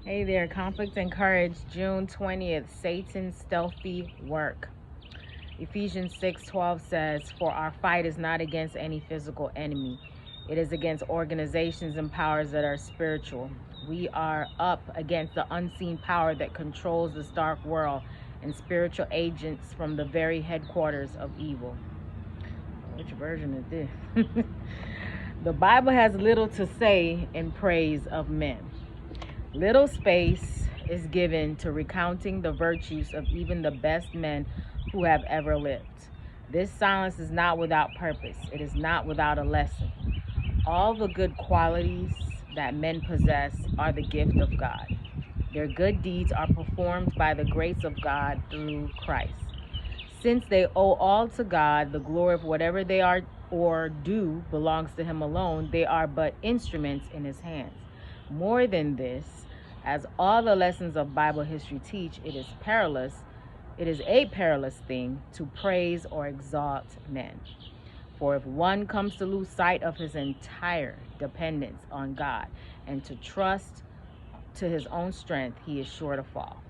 Hey there, Conflict and Courage, June 20th, Satan's stealthy work. Ephesians 6:12 says, "For our fight is not against any physical enemy. It is against organizations and powers that are spiritual. We are up against the unseen power that controls this dark world and spiritual agents from the very headquarters of evil." Which version is this? The Bible has little to say in praise of men. Little space is given to recounting the virtues of even the best men who have ever lived. This silence is not without purpose. It is not without a lesson. All the good qualities that men possess are the gift of God. Their good deeds are performed by the grace of God through Christ. Since they owe all to God, the glory of whatever they are or do belongs to Him alone. They are but instruments in His hands. More than this, as all the lessons of Bible history teach, it is a perilous thing to praise or exalt men. For if one comes to lose sight of his entire dependence on God and to trust to his own strength, he is sure to fall.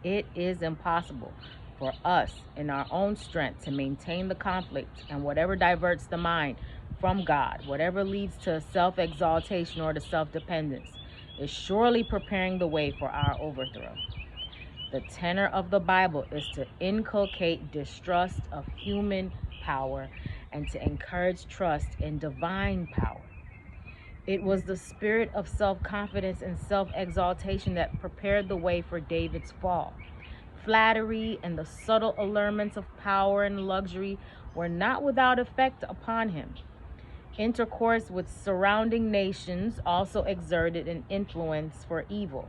It is impossible for us in our own strength to maintain the conflict, and whatever diverts the mind from God, whatever leads to self-exaltation or to self-dependence, is surely preparing the way for our overthrow. The tenor of the Bible is to inculcate distrust of human power and to encourage trust in divine power. It was the spirit of self-confidence and self-exaltation that prepared the way for David's fall. Flattery and the subtle allurements of power and luxury were not without effect upon him. Intercourse with surrounding nations also exerted an influence for evil.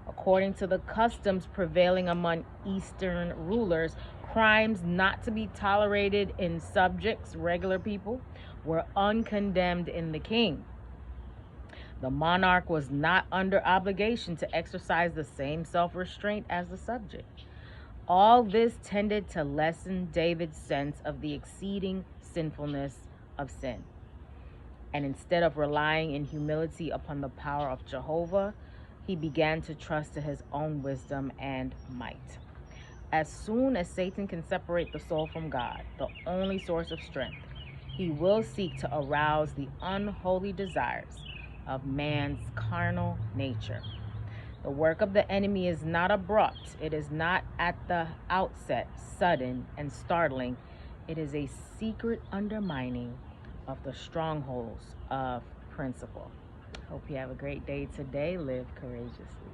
According to the customs prevailing among Eastern rulers, crimes not to be tolerated in subjects, regular people, were uncondemned in the king. The monarch was not under obligation to exercise the same self-restraint as the subject. All this tended to lessen David's sense of the exceeding sinfulness of sin. And instead of relying in humility upon the power of Jehovah, he began to trust to his own wisdom and might. As soon as Satan can separate the soul from God, the only source of strength, he will seek to arouse the unholy desires of man's carnal nature. The work of the enemy is not abrupt. It is not at the outset sudden and startling. It is a secret undermining of the strongholds of principle. Hope you have a great day today. Live courageously.